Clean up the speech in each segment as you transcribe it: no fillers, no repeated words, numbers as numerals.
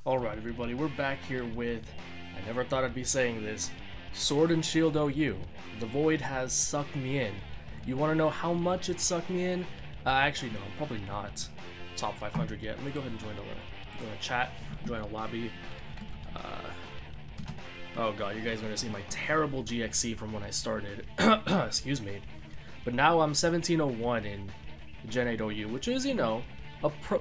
Alright everybody, we're back here with, I never thought I'd be saying this, Sword and Shield OU. The Void has sucked me in. You want to know how much it sucked me in? Actually no, I'm probably not top 500 yet. Let me go ahead and join a chat, join a lobby. Oh god, you guys are going to see my terrible GXC from when I started. Excuse me. But now I'm 1701 in Gen 8 OU, which is, you know,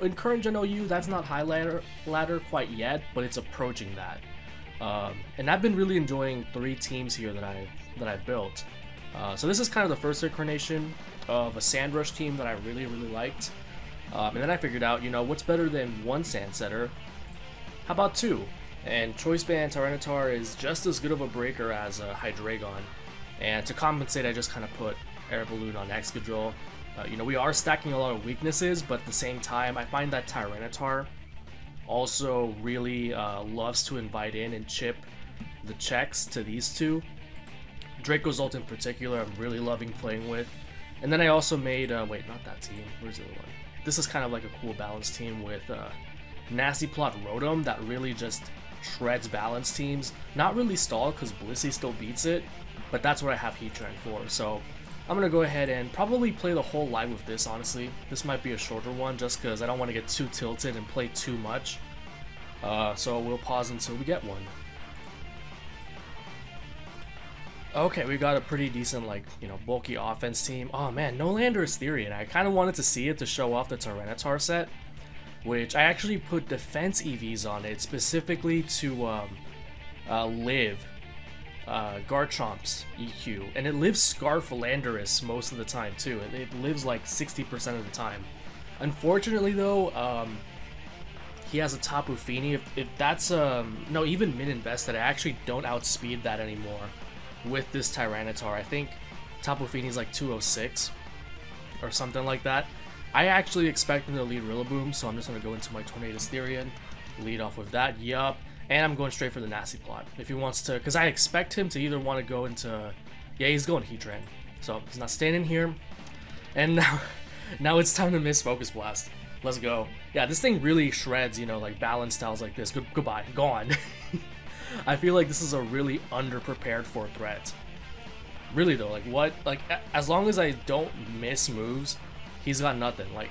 in current Gen OU, that's not high ladder quite yet, but it's approaching that. And I've been really enjoying 3 teams here that I built. So this is kind of the first incarnation of a Sand Rush team that I really liked. And then I figured out, you know, what's better than 1 Sand Setter? How about 2? And Choice Band Tyranitar is just as good of a breaker as Hydreigon. And to compensate, I just kind of put Air Balloon on Excadrill. You know, we are stacking a lot of weaknesses, but at the same time, I find that Tyranitar also really loves to invite in and chip the checks to these two. Dracozolt in particular, I'm really loving playing with. And then I also made, wait, not that team, where's the other one? This is kind of like a cool balance team with Nasty Plot Rotom that really just shreds balance teams. Not really stall because Blissey still beats it, but that's what I have Heatran for. So I'm going to go ahead and probably play the whole live with this, honestly. This might be a shorter one just because I don't want to get too tilted and play too much. So we'll pause until we get one. Okay, we got a pretty decent, like, you know, bulky offense team. Oh man, no Landorus Therian. I kind of wanted to see it to show off the Tyranitar set, which I actually put defense EVs on it specifically to live Garchomp's EQ, and it lives Scarf Landorus most of the time too. It lives like 60% of the time. Unfortunately though, he has a Tapu Fini. If that's no, even mid invested, I actually don't outspeed that anymore with this Tyranitar. I think Tapu Fini is like 206 or something like that. I actually expect him to lead Rillaboom, so I'm just gonna go into my Tornadus Therian, lead off with that. Yup. And I'm going straight for the Nasty Plot. If he wants to, because I expect him to either want to go into, yeah, he's going Heatran. So he's not staying in here. And now it's time to miss Focus Blast. Let's go. Yeah, this thing really shreds, you know, like balance styles like this. Goodbye, gone. I feel like this is a really underprepared for threat. Really though, like what, like as long as I don't miss moves, he's got nothing. Like,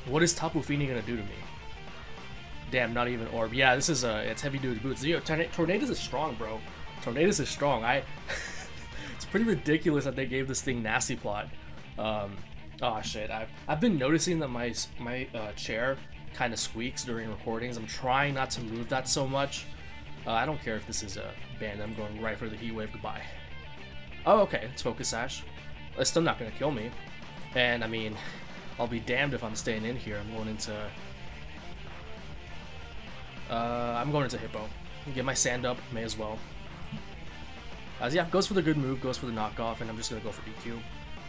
what is Tapu Fini gonna do to me? Damn, not even Orb. Yeah, this is it's heavy duty boots. Yo, Tornadus is strong, bro. Tornadus is strong. It's pretty ridiculous that they gave this thing Nasty Plot. Oh shit. I've been noticing that my chair kind of squeaks during recordings. I'm trying not to move that so much. I don't care if this is a band. I'm going right for the Heat Wave. Goodbye. Oh, okay. It's Focus Sash. It's still not gonna kill me. And I mean, I'll be damned if I'm staying in here. I'm going into Hippo. Get my sand up, may as well. Yeah, goes for the good move, goes for the knockoff, and I'm just gonna go for EQ.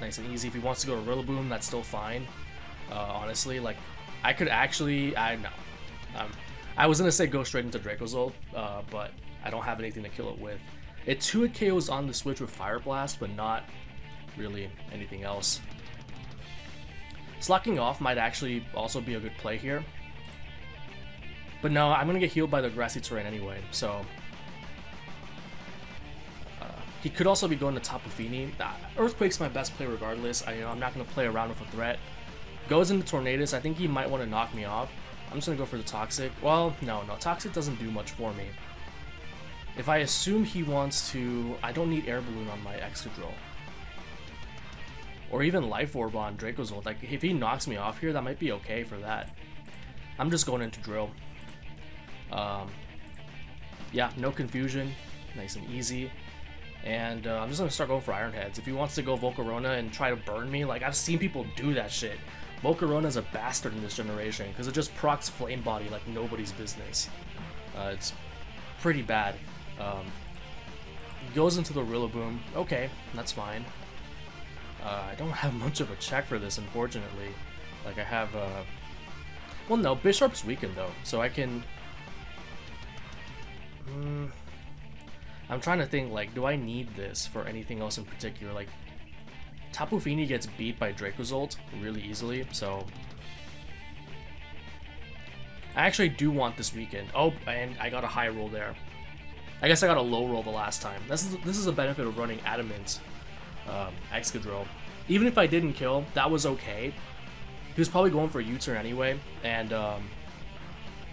Nice and easy. If he wants to go to Rillaboom, that's still fine. Honestly, like, I could actually, I was gonna say go straight into Dracozolt, but I don't have anything to kill it with. It 2-hit KOs on the switch with Fire Blast, but not really anything else. Slacking off might actually also be a good play here. But no, I'm going to get healed by the grassy terrain anyway, so he could also be going to Tapu Fini. Earthquake's my best play regardless. I'm not going to play around with a threat. Goes into Tornadus. I think he might want to knock me off. I'm just going to go for the Toxic. Well, no, Toxic doesn't do much for me. If I assume he wants to, I don't need Air Balloon on my Excadrill. Or even Life Orb on Dracozolt. Like, if he knocks me off here, that might be okay for that. I'm just going into Drill. Yeah, no confusion, nice and easy, and I'm just gonna start going for Iron Heads. If he wants to go Volcarona and try to burn me, like, I've seen people do that shit. Volcarona's a bastard in this generation because it just procs Flame Body like nobody's business. It's pretty bad. Goes into the Rillaboom. Okay, that's fine. I don't have much of a check for this, unfortunately. Like, I have well, no, Bisharp's weakened though, so I can. I'm trying to think, like, do I need this for anything else in particular? Like, Tapu Fini gets beat by Dracozolt really easily, so I actually do want this weekend. Oh, and I got a high roll there. I guess I got a low roll the last time. This is a benefit of running Adamant Excadrill. Even if I didn't kill, that was okay. He was probably going for a U-turn anyway, and I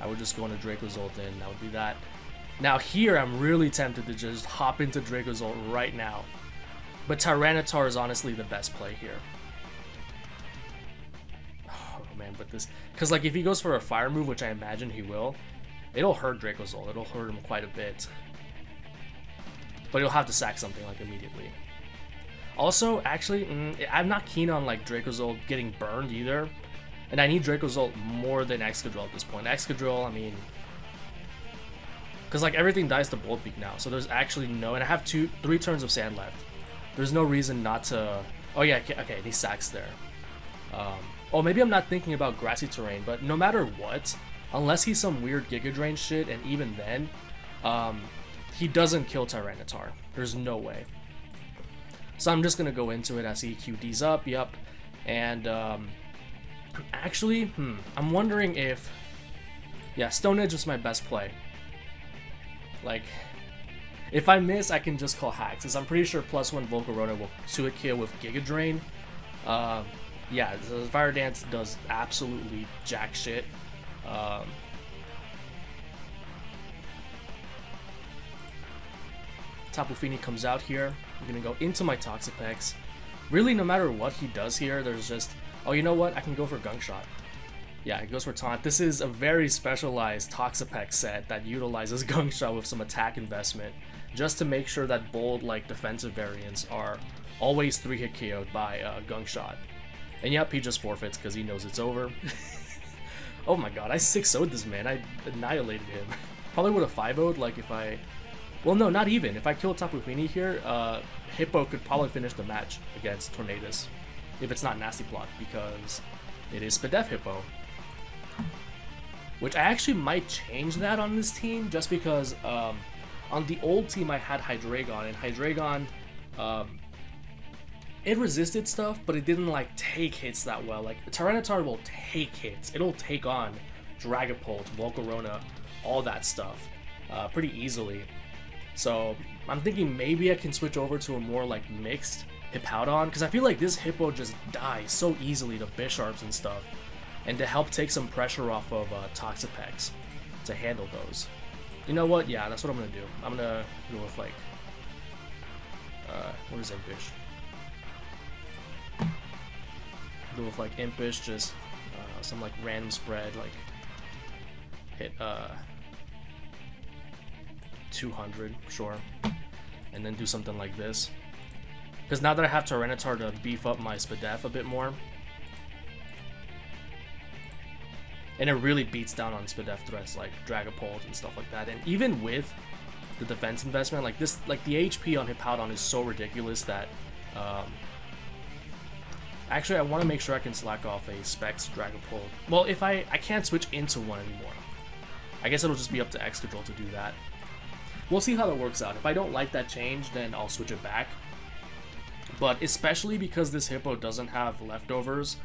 would just go into Dracozolt, and that would be that. Now here, I'm really tempted to just hop into Dracozolt right now. But Tyranitar is honestly the best play here. Oh man, but this... Because like if he goes for a fire move, which I imagine he will, it'll hurt Dracozolt. It'll hurt him quite a bit. But he'll have to sack something like immediately. Also, actually, I'm not keen on like Dracozolt getting burned either. And I need Dracozolt more than Excadrill at this point. Excadrill, I mean... Because like everything dies to Bolt Beak now, so there's actually no... And I have 3 turns of Sand left. There's no reason not to... Oh yeah, okay, he sacks there. Oh, maybe I'm not thinking about grassy terrain, but no matter what, unless he's some weird Giga Drain shit, and even then, he doesn't kill Tyranitar. There's no way. So I'm just gonna go into it as he QDs up, yep. And actually, I'm wondering if... Yeah, Stone Edge is my best play. Like... If I miss, I can just call hacks, because I'm pretty sure +1 Volcarona will Suic kill with Giga Drain. Yeah, the Fire Dance does absolutely jack shit. Tapu Fini comes out here. I'm gonna go into my Toxapex. Really, no matter what he does here, there's just... Oh, you know what? I can go for Gunk Shot. Yeah, it goes for Taunt. This is a very specialized Toxapex set that utilizes Gunk Shot with some attack investment, just to make sure that bold, like, defensive variants are always 3-hit KO'd by Gunk Shot. And yep, he just forfeits because he knows it's over. Oh my god, I 6-0'd this man. I annihilated him. Probably would have 5-0'd, like, if I... Well, no, not even. If I killed Tapu Fini here, Hippo could probably finish the match against Tornadus. If it's not Nasty Plot, because it is Spadef Hippo. Which I actually might change that on this team, just because on the old team I had Hydreigon, and Hydreigon, it resisted stuff, but it didn't like take hits that well. Like Tyranitar will take hits. It'll take on Dragapult, Volcarona, all that stuff pretty easily. So I'm thinking maybe I can switch over to a more like mixed Hippowdon, because I feel like this Hippo just dies so easily to Bisharps and stuff, and to help take some pressure off of Toxapex to handle those. You know what? Yeah, that's what I'm gonna do. I'm gonna go with like what is Impish? Go with like Impish, just some like random spread, like hit 200, sure, and then do something like this. Because now that I have Tyranitar to beef up my Spadef a bit more, and it really beats down on Spadef threats like Dragapult and stuff like that. And even with the defense investment, like this, like the HP on Hippowdon is so ridiculous that actually I want to make sure I can slack off a Specs Dragapult. Well, if I can't switch into one anymore, I guess it'll just be up to Excadrill to do that. We'll see how that works out. If I don't like that change, then I'll switch it back. But especially because this Hippo doesn't have leftovers,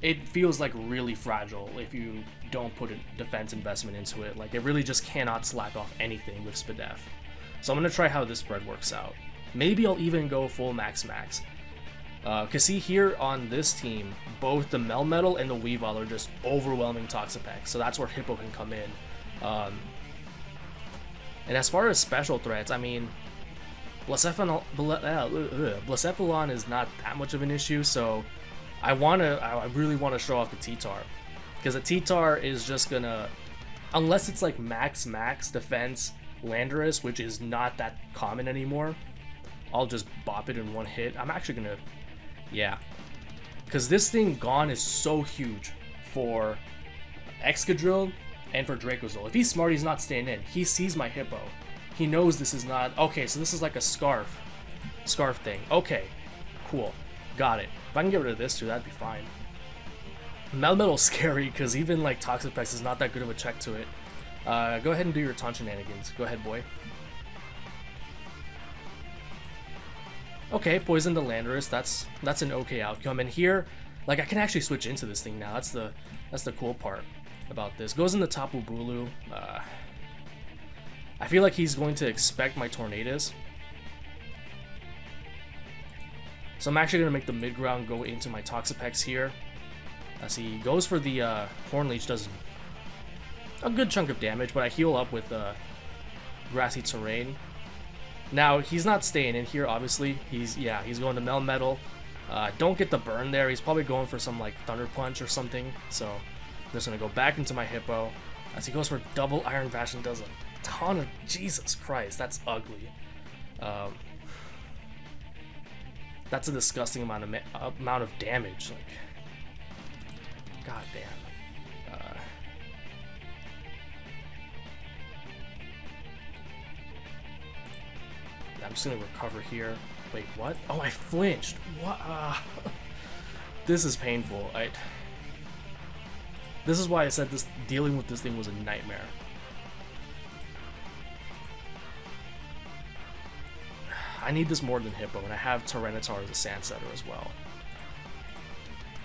it feels like really fragile if you don't put a defense investment into it. Like, it really just cannot slack off anything with Spadef. So I'm going to try how this spread works out. Maybe I'll even go full max. Because see here on this team, both the Melmetal and the Weavile are just overwhelming Toxapex. So that's where Hippo can come in. And as far as special threats, I mean, Blacephalon is not that much of an issue, so I really want to show off the T-Tar. Because the T-Tar is just gonna, unless it's like max defense Landorus, which is not that common anymore, I'll just bop it in one hit. I'm actually gonna, yeah. Because this thing gone is so huge for Excadrill and for Dracozolt. If he's smart, he's not staying in. He sees my Hippo. He knows this is not... Okay, so this is like a Scarf thing. Okay, cool. Got it. If I can get rid of this too, that'd be fine. Melmetal's scary because even like Toxapex is not that good of a check to it. Go ahead and do your taunt shenanigans. Go ahead, boy. Okay, poison the Landorus. That's an okay outcome. And here, like I can actually switch into this thing now. That's the cool part. about this. Goes into Tapu Bulu. I feel like he's going to expect my Tornadus. So I'm actually going to make the mid-ground go into my Toxapex here. As he goes for the Horn Leech, does a good chunk of damage, but I heal up with Grassy Terrain. Now, he's not staying in here, obviously. He's going to Melmetal. Don't get the burn there. He's probably going for some, like, Thunder Punch or something. So, I'm just going to go back into my Hippo. As he goes for double Iron Bash and does a ton of... Jesus Christ, that's ugly. That's a disgusting amount of damage. Like, god damn. I'm just gonna recover here. Wait, what? Oh, I flinched. What? This is painful. This is why I said this. Dealing with this thing was a nightmare. I need this more than Hippo, and I have Tyranitar as a Sand Setter as well.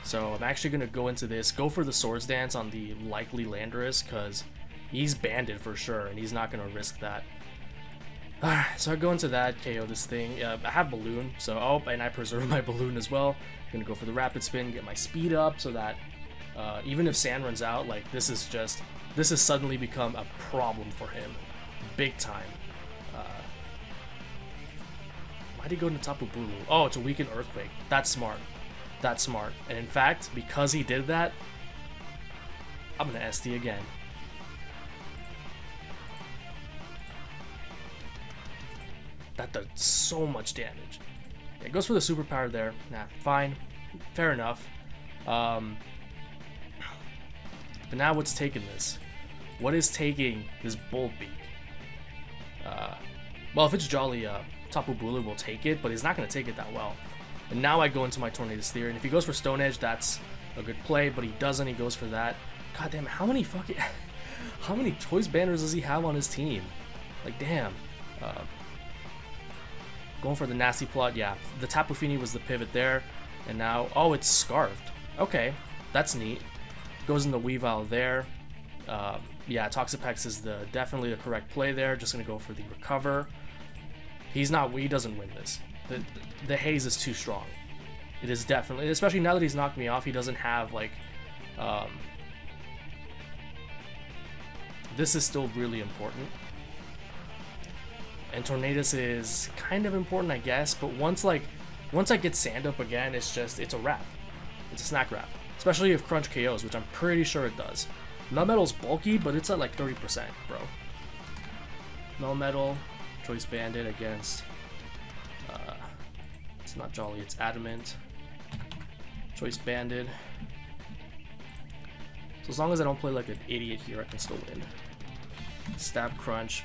So I'm actually gonna go into this, go for the Swords Dance on the likely Landorus, because he's banded for sure, and he's not gonna risk that. So I go into that, KO this thing. I have Balloon, so and I preserve my Balloon as well. I'm gonna go for the Rapid Spin, get my speed up, so that even if Sand runs out, like this has suddenly become a problem for him, big time. Why'd he go into Tapu Bulu? Oh, to weaken Earthquake. That's smart. That's smart. And in fact, because he did that, I'm gonna SD again. That does so much damage. Yeah, it goes for the superpower there. Nah, fine. Fair enough. But now what's taking this? What is taking this Bolt Beak? Well, if it's Jolly, Tapu Bulu will take it, but he's not going to take it that well. And now I go into my Tornadus Theory, and if he goes for Stone Edge, that's a good play, but he doesn't, he goes for that. God damn it, how many choice banners does he have on his team? Like, damn. Going for the Nasty Plot, yeah. The Tapu Fini was the pivot there, and now, oh, it's Scarfed. Okay, that's neat. Goes in the Weavile there. Yeah, Toxapex is definitely the correct play there. Just going to go for the Recover. He doesn't win this. The haze is too strong. It is definitely, especially now that he's knocked me off, he doesn't have, like, this is still really important. And Tornadus is kind of important, I guess, but once I get Sand up again, it's a wrap. It's a snack wrap. Especially if Crunch KOs, which I'm pretty sure it does. Melmetal's bulky, but it's at like 30%, bro. Melmetal. Choice Bandit against, it's not Jolly, it's Adamant. Choice Bandit. So as long as I don't play like an idiot here, I can still win. Stab Crunch.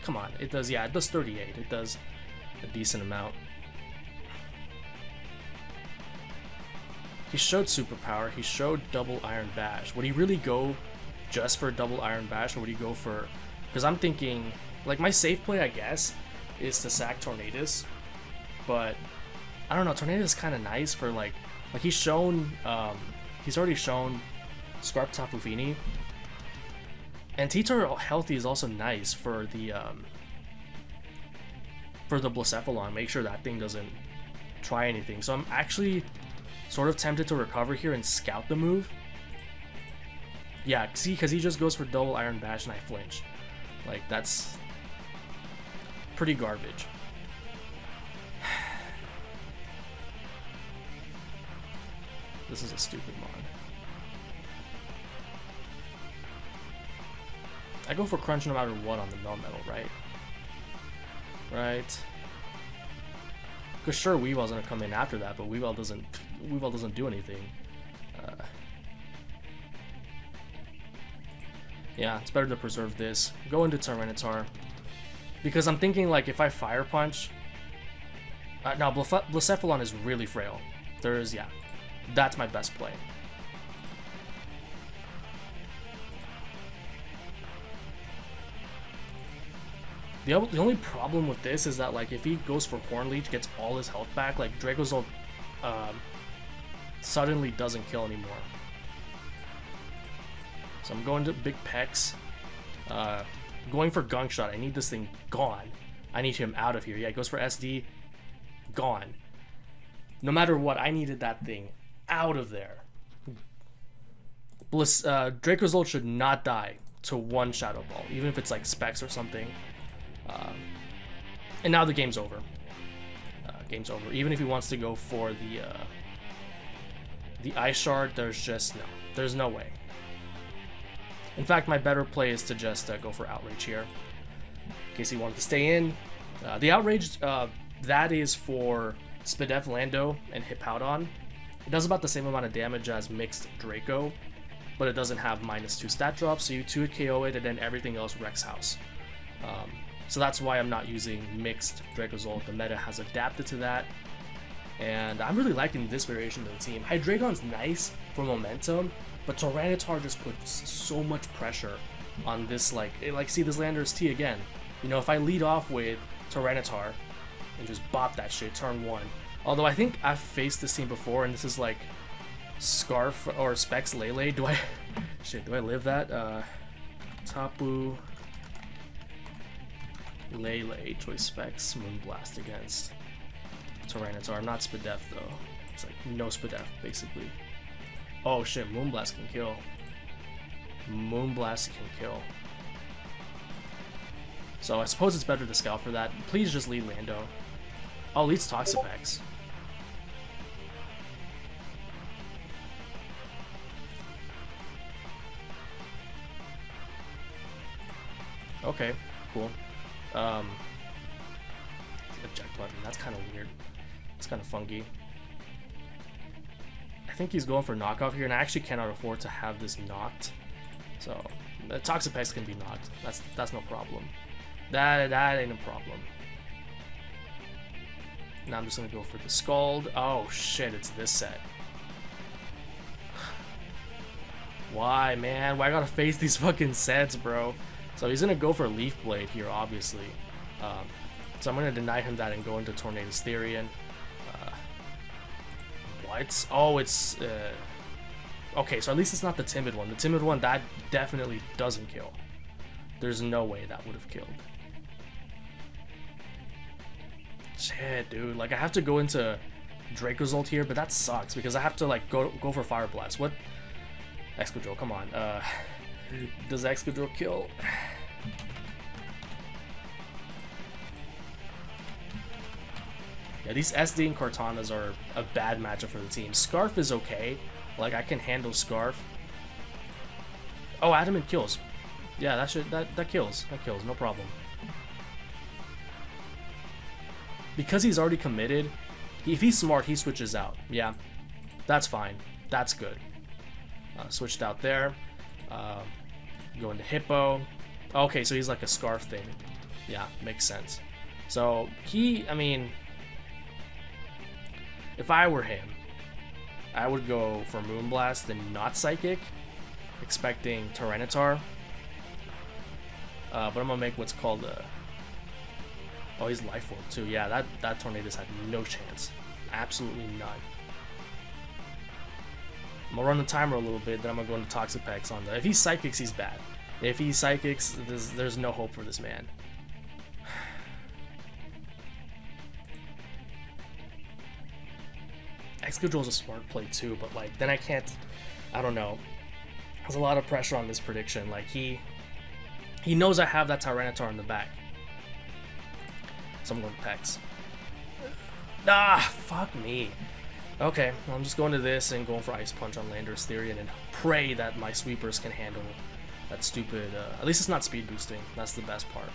Come on, it does 38. It does a decent amount. He showed Superpower, he showed Double Iron Bash. Would he really go just for Double Iron Bash, or would he go for, because I'm thinking, like, my safe play, I guess, is to sack Tornadus, but I don't know, Tornadus is kind of nice for, like he's already shown Scarp Tapu Fini, and T-Tar healthy is also nice for the Blacephalon, make sure that thing doesn't try anything. So I'm actually sort of tempted to recover here and scout the move. Yeah, see, because he just goes for Double Iron Bash and I flinch. Like, that's pretty garbage. This is a stupid mod. I go for Crunch no matter what on the Melmetal, right? Right. Because sure, Weavile's gonna come in after that, but Weavile doesn't do anything. Yeah, it's better to preserve this. Go into Tyranitar. Because I'm thinking, like, if I Fire Punch... no, Blacephalon is really frail. Yeah. That's my best play. The only problem with this is that, like, if he goes for Horn Leech, gets all his health back, like, Dracozolt suddenly doesn't kill anymore. So I'm going to big pecs. Going for gunk shot. I need this thing gone. I need him out of here. Yeah, it goes for SD. Gone. No matter what, I needed that thing out of there. Dracozolt should not die to one Shadow Ball, even if it's like Specs or something. And now the game's over. Game's over. Even if he wants to go for the Ice Shard, there's no way. In fact, my better play is to just go for Outrage here, in case he wanted to stay in. The Outrage, that is for Spadef, Lando, and Hippowdon. It does about the same amount of damage as Mixed Draco, but it doesn't have -2 stat drop, so you 2 KO it, and then everything else wrecks house. So that's why I'm not using Mixed Dracozolt. The meta has adapted to that, and I'm really liking this variation of the team. Hydreigon's nice for momentum, but Tyranitar just puts so much pressure on this, see this Landorus T again. You know, if I lead off with Tyranitar and just bop that shit turn 1. Although I think I've faced this team before, and this is like Scarf or Specs Lele. Do I live that? Tapu Lele, Choice Specs, Moonblast against Tyranitar. Not Spadef though. It's like no Spadef basically. Oh shit, Moonblast can kill. Moonblast can kill. So I suppose it's better to scout for that. Please just lead Lando. Oh, leads Toxapex. Okay, cool. Eject button, that's kind of weird. It's kind of funky. I think he's going for knockoff here, and I actually cannot afford to have this knocked. So, Toxapex can be knocked. That's no problem. That ain't a problem. Now I'm just gonna go for the Scald. Oh shit, it's this set. Why, man? Why I gotta face these fucking sets, bro? So he's gonna go for Leaf Blade here, obviously. So I'm gonna deny him that and go into Tornadus Therian. What? Oh, it's okay. So at least it's not the Timid one. The Timid one, that definitely doesn't kill. There's no way that would have killed. Shit, dude. Like I have to go into Dracozolt here, but that sucks because I have to like go for Fire Blast. What? Excadrill, come on. Does Excadrill kill? Yeah, these SD and Kartanas are a bad matchup for the team. Scarf is okay. Like, I can handle Scarf. Oh, Adamant kills. Yeah, that kills. That kills, no problem. Because he's already committed, if he's smart, he switches out. Yeah, that's fine. That's good. Switched out there. Go into Hippo. Okay, so he's like a Scarf thing. Yeah, makes sense. So, I mean, if I were him, I would go for Moonblast and not Psychic, expecting Tyranitar. But I'm gonna make what's called a... Oh, he's Life Orb too. Yeah, that Tornadus had no chance. Absolutely none. I'm gonna run the timer a little bit, then I'm gonna go into Toxapex on the... If he Psychics, he's bad. If he Psychics, there's no hope for this man. Excadrill is a smart play too, but like then I don't know. There's a lot of pressure on this prediction. Like he knows I have that Tyranitar in the back. So I'm going to Pex. Ah, fuck me. Okay, well, I'm just going to this and going for Ice Punch on Landorus Therian and pray that my sweepers can handle that stupid, at least it's not speed boosting. That's the best part.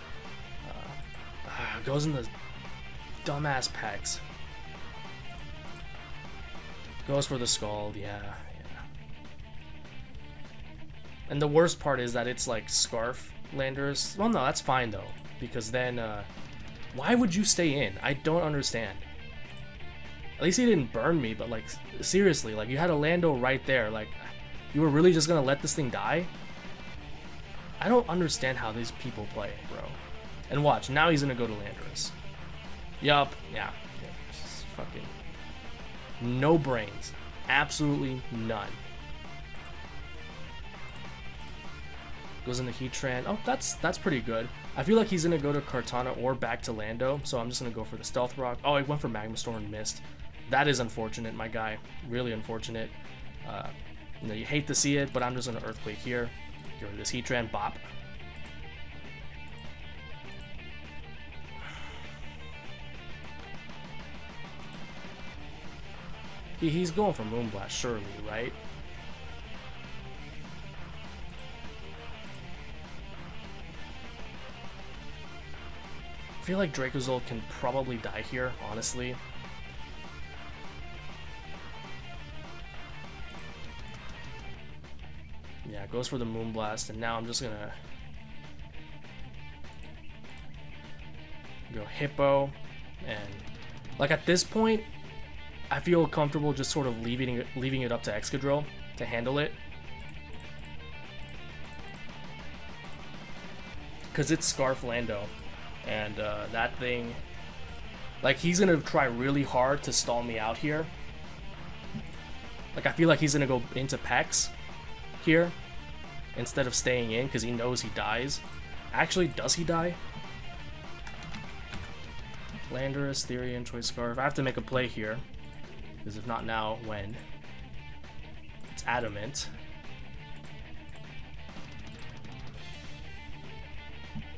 Goes in the dumbass Pex. Goes for the Scald, yeah. And the worst part is that it's like Scarf Landorus. Well, no, that's fine though, because then, why would you stay in? I don't understand. At least he didn't burn me, but like, seriously, like you had a Lando right there. Like, you were really just gonna let this thing die? I don't understand how these people play, bro. And watch, now he's gonna go to Landorus. Yup, yeah. Just fucking... No brains. Absolutely none. Goes into Heatran. Oh, that's pretty good. I feel like he's gonna go to Kartana or back to Lando, so I'm just gonna go for the Stealth Rock. Oh, I went for Magma Storm and missed. That is unfortunate, my guy. Really unfortunate. You know, you hate to see it, but I'm just gonna Earthquake here. Get rid of this Heatran. Bop. He's going for Moonblast, surely, right? I feel like Dracozolt can probably die here, honestly. Yeah, goes for the Moonblast, and now I'm just gonna go Hippo, and like at this point, I feel comfortable just sort of leaving it up to Excadrill to handle it, because it's Scarf Lando. And that thing, like, he's gonna try really hard to stall me out here. Like, I feel like he's gonna go into Pex here instead of staying in because he knows he dies. Actually, does he die? Landorus, Therian, Choice Scarf. I have to make a play here because if not now, when? It's Adamant.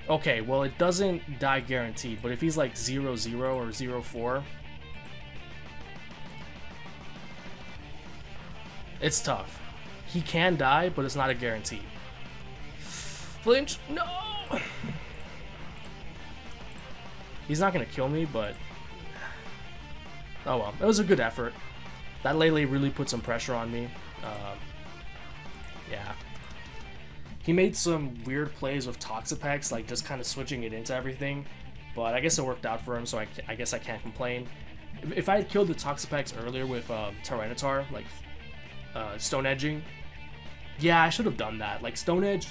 Okay, well, it doesn't die guaranteed, but if he's like 0-0 or 0-4, it's tough. He can die, but it's not a guarantee. Flinch, no! He's not gonna kill me, but oh well, it was a good effort. That Lele really put some pressure on me. Yeah. He made some weird plays with Toxapex, like just kind of switching it into everything, but I guess it worked out for him, so I guess I can't complain. If I had killed the Toxapex earlier with Tyranitar, like Stone Edging, yeah, I should have done that. Like Stone Edge,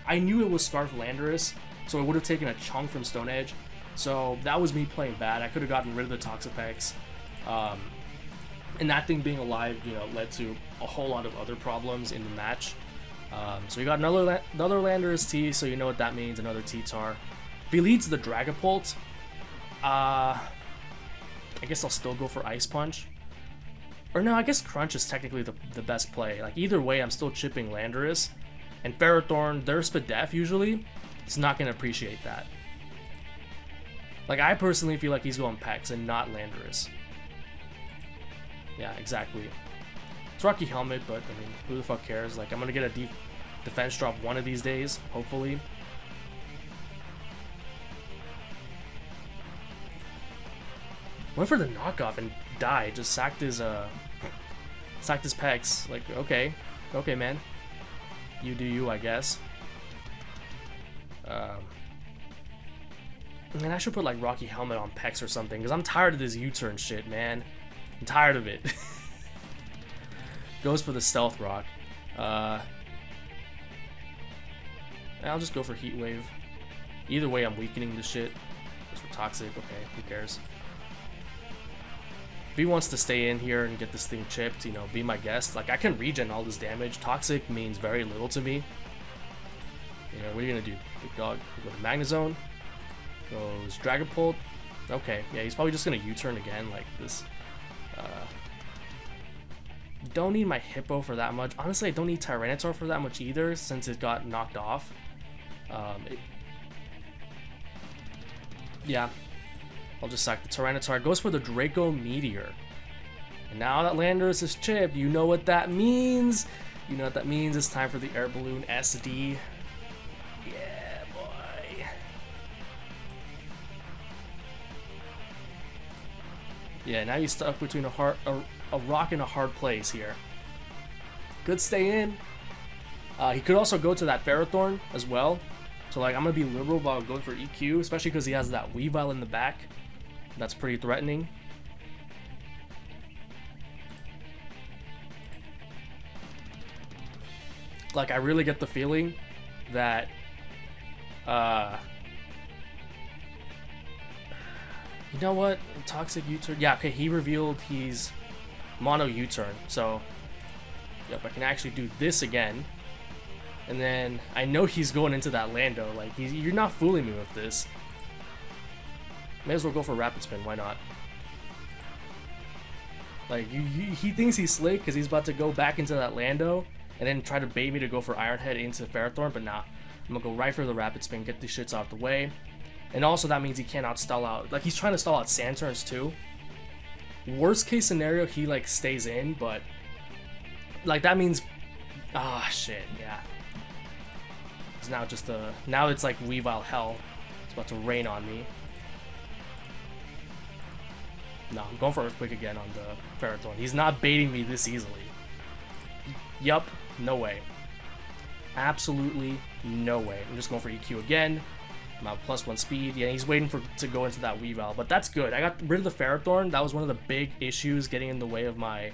I knew it was Scarf Landorus, so it would have taken a chunk from Stone Edge, so that was me playing bad. I could have gotten rid of the Toxapex, and that thing being alive, you know, led to a whole lot of other problems in the match. So we got another Landorus T, so you know what that means, another T-Tar. If he leads the Dragapult, I guess I'll still go for Ice Punch. Or no, I guess Crunch is technically the best play. Like either way, I'm still chipping Landorus. And Ferrothorn, their Spadef usually, is not going to appreciate that. Like I personally feel like he's going Pex and not Landorus. Yeah, exactly. It's Rocky Helmet, but I mean, who the fuck cares? Like, I'm gonna get a defense drop one of these days, hopefully. Went for the knockoff and died. Just sacked his pecs. Like, okay, man, you do you, I guess. Man, I should put like Rocky Helmet on Pex or something, because I'm tired of this U-turn shit, man. I'm tired of it. Goes for the Stealth Rock. I'll just go for Heat Wave. Either way, I'm weakening the shit. Goes for Toxic. Okay, who cares? If he wants to stay in here and get this thing chipped, you know, be my guest. Like, I can regen all this damage. Toxic means very little to me. You know, what are you gonna do, big dog? Go to Magnezone. Goes Dragapult. Okay, yeah, he's probably just gonna U-turn again, like this. Don't need my Hippo for that much. Honestly, I don't need Tyranitar for that much either, since it got knocked off. Yeah, I'll just sack the Tyranitar. Goes for the Draco Meteor. And now that Landorus is chipped, you know what that means. You know what that means. It's time for the Air Balloon SD. Yeah, boy. Yeah, now you're stuck between a rock and a hard place here. Could stay in. He could also go to that Ferrothorn as well. So like, I'm gonna be liberal about going for EQ, especially because he has that Weavile in the back. That's pretty threatening. Like, I really get the feeling that you know what? Toxic U-turn. Yeah, okay, he revealed he's mono U-turn. So, yep, I can actually do this again. And then I know he's going into that Lando. Like, you're not fooling me with this. May as well go for Rapid Spin. Why not? Like, he thinks he's slick because he's about to go back into that Lando and then try to bait me to go for Iron Head into Ferrothorn, but nah. I'm gonna go right for the Rapid Spin, get these shits out the way. And also that means he cannot stall out. Like, he's trying to stall out Sand Turns too. Worst case scenario, he like stays in, but like that means, shit, yeah. It's now just now it's like Weavile hell. It's about to rain on me. No, I'm going for Earthquake again on the Ferrothorn. He's not baiting me this easily. Yup, no way. Absolutely no way. I'm just going for EQ again. I'm at +1 speed. Yeah, he's waiting to go into that Weavile, but that's good. I got rid of the Ferrothorn. That was one of the big issues getting in the way of my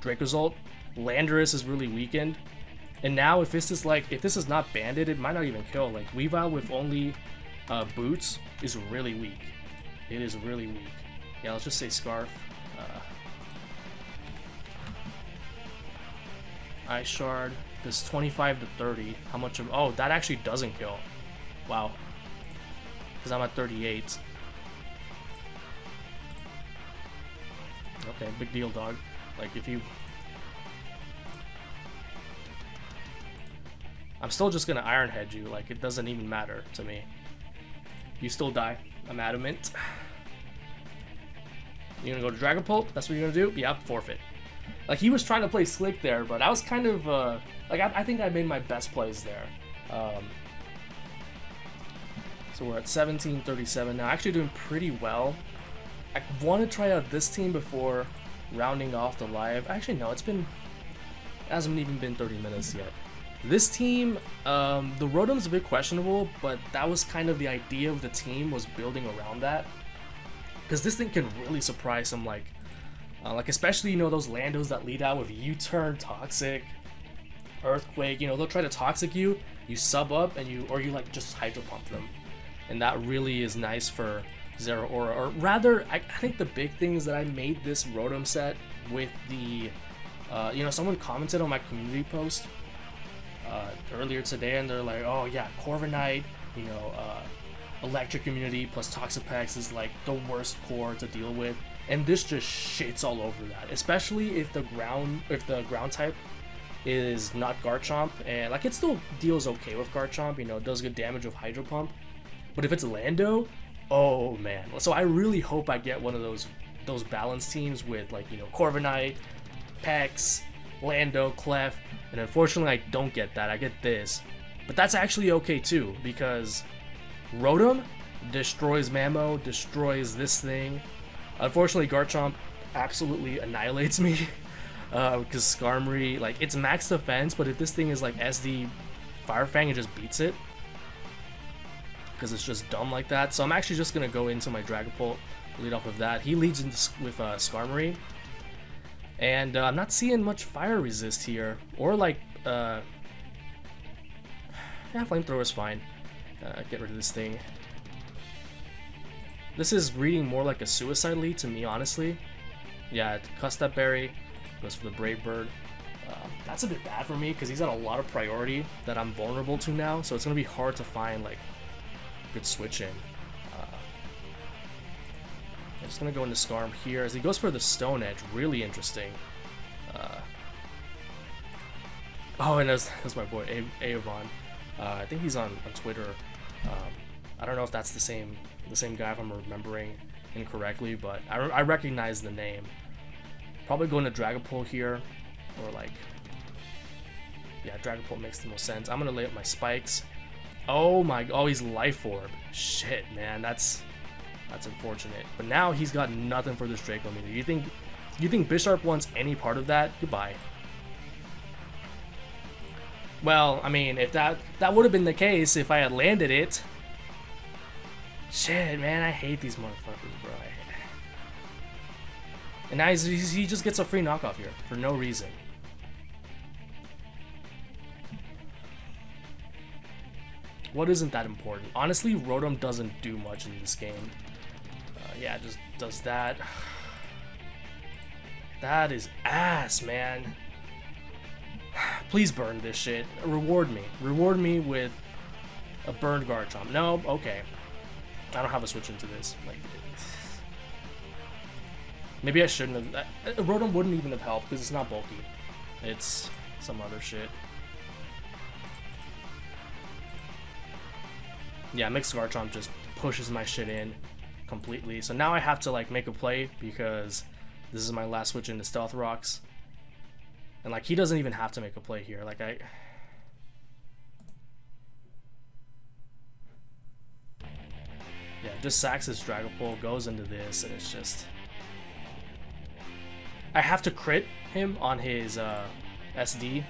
Dracozolt. Landorus is really weakened. And now if this is not banded, it might not even kill. Like, Weavile with only boots is really weak. It is really weak. Yeah, let's just say Scarf. Ice Shard. This 25 to 30. How much of... Oh, that actually doesn't kill. Wow. Because I'm at 38. Okay, big deal, dog. Like, if you... I'm still just gonna Iron Head you. Like, it doesn't even matter to me. You still die. I'm adamant. You're gonna go to Dragapult? That's what you're gonna do? Yep, forfeit. Like, he was trying to play slick there, but I was kind of, like, I think I made my best plays there. So we're at 1737 now, actually doing pretty well. I want to try out this team before rounding off the live. Actually, no, it hasn't even been 30 minutes yet. This team, the Rotom's a bit questionable, but that was kind of the idea of the team, was building around that. Because this thing can really surprise some, like especially, you know, those Landos that lead out with U-turn, Toxic, Earthquake. You know, they'll try to Toxic you sub up, and you like just Hydro Pump them, and that really is nice for Zeraora. Or rather, I think the big thing is that I made this Rotom set with the, you know, someone commented on my community post earlier today, and they're like, oh yeah, Corviknight, you know, Electric Immunity plus Toxapex is like the worst core to deal with. And this just shits all over that, especially if the ground type is not Garchomp, and like it still deals okay with Garchomp, you know, it does good damage with Hydro Pump. But if it's Lando, oh man. So I really hope I get one of those balanced teams with, like, you know, Corviknight, Pex, Lando, Clef, and unfortunately I don't get that. I get this. But that's actually okay too, because Rotom destroys Mamo, destroys this thing. Unfortunately, Garchomp absolutely annihilates me because Skarmory, like, it's max defense, but if this thing is like SD Fire Fang, it just beats it because it's just dumb like that. So I'm actually just gonna go into my Dragapult, lead off with that. He leads with Skarmory, and I'm not seeing much fire resist here, or like yeah, Flamethrower is fine. Get rid of this thing. This is reading more like a Suicide lead to me, honestly. Yeah, cuss that berry. Goes for the Brave Bird. That's a bit bad for me because he's got a lot of priority that I'm vulnerable to now, so it's gonna be hard to find like good switch in. I'm just gonna go into Skarm here as he goes for the Stone Edge. Really interesting. Oh, and that's my boy Aovon. I think he's on Twitter. I don't know if that's the same guy, if I'm remembering incorrectly, but I recognize the name. Probably going to Dragapult here, or like, yeah, Dragapult makes the most sense. I'm gonna lay up my spikes. Oh, he's Life Orb. Shit, man, that's unfortunate. But now he's got nothing for this Draco meter. You think Bisharp wants any part of that? Goodbye. Well, I mean, if that would have been the case if I had landed it. Shit, man, I hate these motherfuckers, bro. And now he just gets a free knockoff here for no reason. What isn't that important? Honestly, Rotom doesn't do much in this game. Yeah, just does that. That is ass, man. Please burn this shit. Reward me. Reward me with a burned Garchomp. No, okay. I don't have a switch into this. Like, maybe I shouldn't have. Rotom wouldn't even have helped because it's not bulky. It's some other shit. Yeah, Mixed Garchomp just pushes my shit in completely. So now I have to like make a play because this is my last switch into Stealth Rocks. And like he doesn't even have to make a play here. Like yeah, just sacks his Dragapult, goes into this, and it's just I have to crit him on his SD.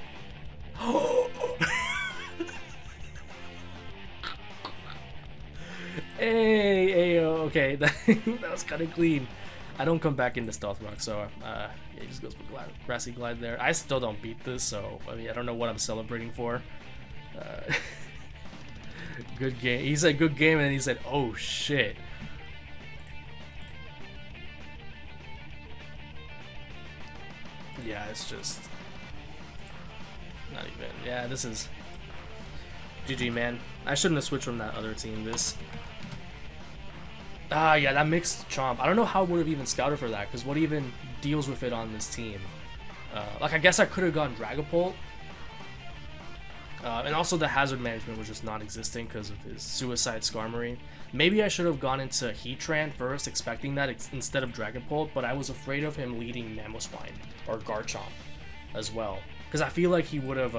Hey, okay, that was kind of clean. I don't come back into Stealth Rock, so yeah, he just goes for Grassy Glide there. I still don't beat this, so I mean I don't know what I'm celebrating for. Good game. He said good game, and then he said, "Oh shit." Yeah, it's just not even. Yeah, this is GG, man. I shouldn't have switched from that other team. Yeah, that mixed Chomp. I don't know how I would have even scouted for that, because what even deals with it on this team? Like, I guess I could have gone Dragapult. And also the hazard management was just non-existent because of his Suicide Skarmory. Maybe I should have gone into Heatran first, expecting that instead of Dragapult, but I was afraid of him leading Mamoswine or Garchomp as well. Because I feel like he would have...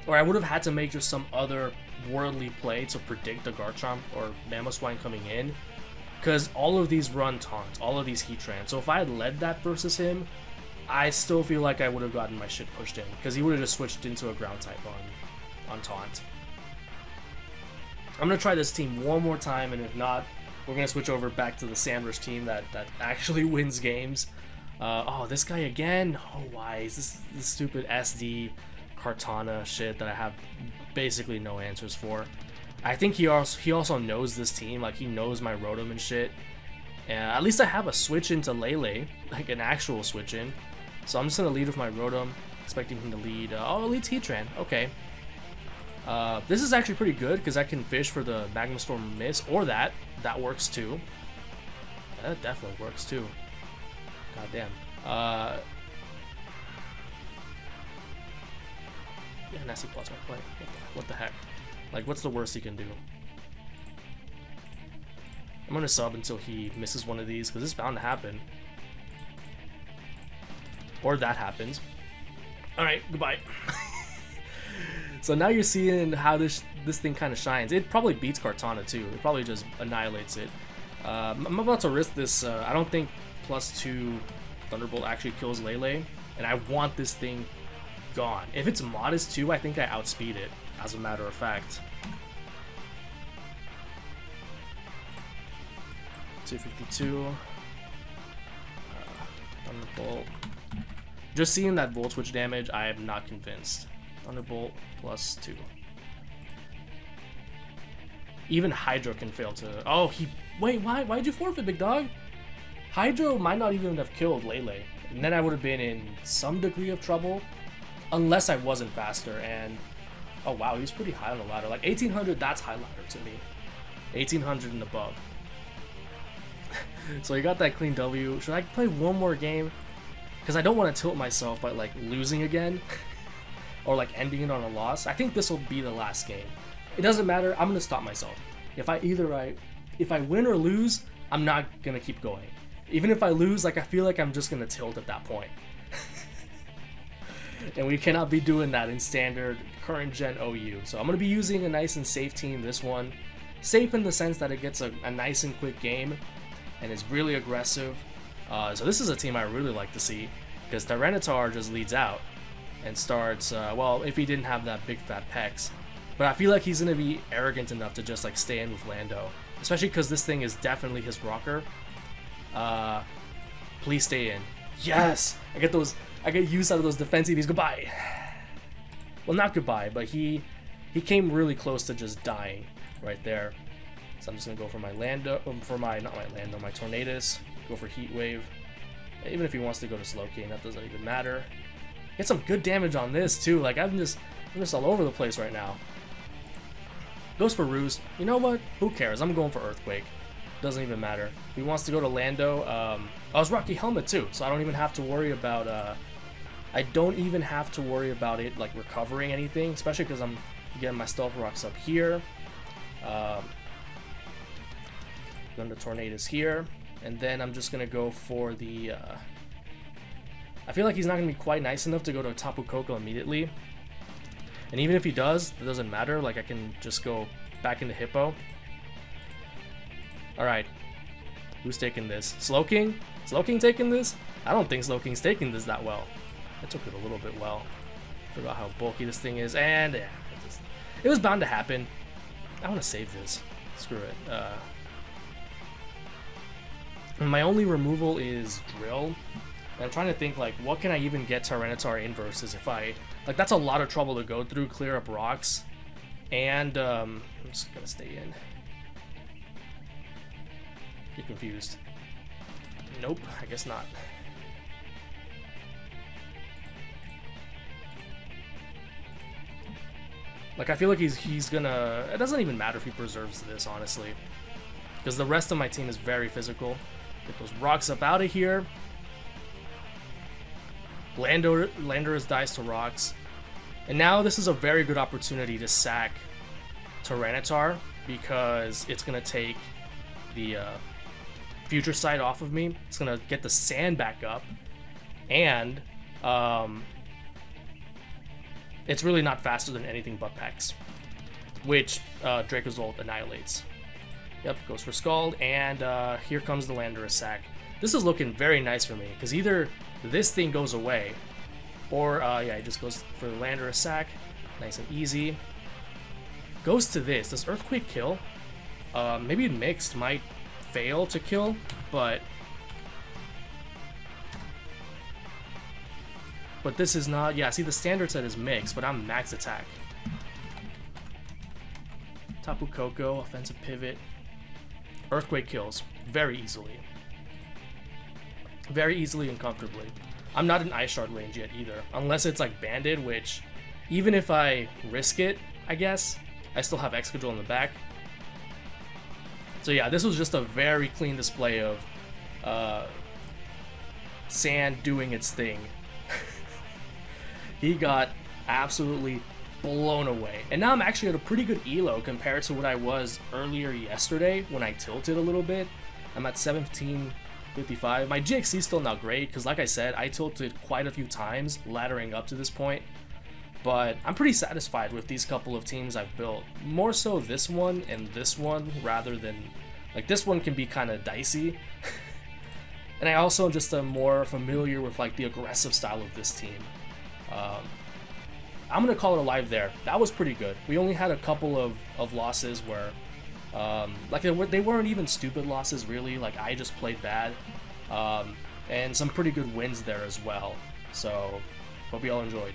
or I would have had to make just some other worldly play to predict the Garchomp or Mamoswine coming in, because all of these run Taunt, all of these Heatran. So if I had led that versus him, I still feel like I would have gotten my shit pushed in, because he would have just switched into a ground type on Taunt. I'm gonna try this team one more time, and if not, we're gonna switch over back to the Sandrush team that actually wins games. Oh, this guy again? Oh, why is this stupid SD Kartana shit that I have basically no answers for? I think he also knows this team, like he knows my Rotom and shit. And at least I have a switch into Lele, like an actual switch in. So I'm just gonna lead with my Rotom, expecting him to lead. Oh, leads Heatran. Okay. This is actually pretty good because I can fish for the Magma Storm miss, or that works too. That definitely works too. God damn. Yeah, Nasty Plot's my play. What the heck? Like, what's the worst he can do? I'm gonna sub until he misses one of these, because it's bound to happen. Or that happens. Alright, goodbye. So now you're seeing how this thing kind of shines. It probably beats Kartana too. It probably just annihilates it. I'm about to risk this. I don't think +2 Thunderbolt actually kills Lele, and I want this thing gone. If it's modest too, I think I outspeed it, as a matter of fact. 252. Thunderbolt. Just seeing that Volt Switch damage, I am not convinced. Thunderbolt +2. Even Hydro can fail to... Oh, wait, why'd you forfeit, big dog? Hydro might not even have killed Lele, and then I would have been in some degree of trouble, unless I wasn't faster. And oh wow, he's pretty high on the ladder. Like 1800, that's high ladder to me. 1800 and above. So you got that clean W. Should I play one more game? Because I don't want to tilt myself by like losing again, or like ending it on a loss. I think this will be the last game. It doesn't matter. I'm gonna stop myself. If I win or lose, I'm not gonna keep going. Even if I lose, like I feel like I'm just gonna tilt at that point. And we cannot be doing that in standard current gen OU. So I'm gonna be using a nice and safe team this one. Safe in the sense that it gets a nice and quick game, and is really aggressive. So this is a team I really like to see, because Tyranitar just leads out and starts, well, if he didn't have that big fat pecs. But I feel like he's going to be arrogant enough to just like stay in with Lando. Especially because this thing is definitely his rocker. Please stay in. Yes! I get use out of those defensives. Goodbye! Well, not goodbye, but he came really close to just dying right there. So I'm just going to go for my Lando, my Tornadus. Go for Heat Wave. Even if he wants to go to Slowking, that doesn't even matter. Get some good damage on this too. Like I'm just all over the place right now. Goes for Ruse. You know what? Who cares? I'm going for Earthquake. Doesn't even matter. He wants to go to Lando. I was Rocky Helmet too, so I don't even have to worry about it like recovering anything, especially because I'm getting my Stealth Rocks up here. Then the Tornadus here, and then I'm just gonna go for the. I feel like he's not gonna be quite nice enough to go to Tapu Koko immediately, and even if he does, it doesn't matter. Like I can just go back into Hippo. All right, who's taking this? Slowking? Slowking taking this? I don't think Slowking's taking this that well. I took it a little bit well. Forgot how bulky this thing is, and yeah, it was bound to happen. I want to save this. Screw it. My only removal is Drill. And I'm trying to think, like, what can I even get Tyranitar in versus if I... Like, that's a lot of trouble to go through, clear up rocks. And, I'm just gonna stay in. Get confused. Nope, I guess not. Like, I feel like he's gonna... It doesn't even matter if he preserves this, honestly. Because the rest of my team is very physical. Get those rocks up out of here. Landorus dies to rocks. And now this is a very good opportunity to sack Tyranitar, because it's going to take the Future Sight off of me. It's going to get the sand back up. And it's really not faster than anything but Pex, which Dracozolt annihilates. Yep, goes for Scald, and here comes the Landorus sack. This is looking very nice for me, because either this thing goes away, or, yeah, it just goes for the Landorus sack. Nice and easy. Goes to this. Does Earthquake kill? Maybe Mixed might fail to kill, but this is not... Yeah, see, the standard set is Mixed, but I'm max attack. Tapu Koko, offensive pivot. Earthquake kills very easily. Very easily and comfortably. I'm not in Ice Shard range yet either, unless it's like Banded, which even if I risk it, I guess, I still have Excadrill in the back. So yeah, this was just a very clean display of Sand doing its thing. He got absolutely blown away. And now I'm actually at a pretty good elo compared to what I was earlier yesterday when I tilted a little bit. I'm at 1755. My GXC is still not great because, like I said, I tilted quite a few times laddering up to this point. But I'm pretty satisfied with these couple of teams I've built. More so this one and this one rather than... Like, this one can be kind of dicey. And I also just am more familiar with, like, the aggressive style of this team. I'm going to call it a live there. That was pretty good. We only had a couple of losses where, like, they weren't even stupid losses, really. Like, I just played bad. And some pretty good wins there as well. So, hope you all enjoyed.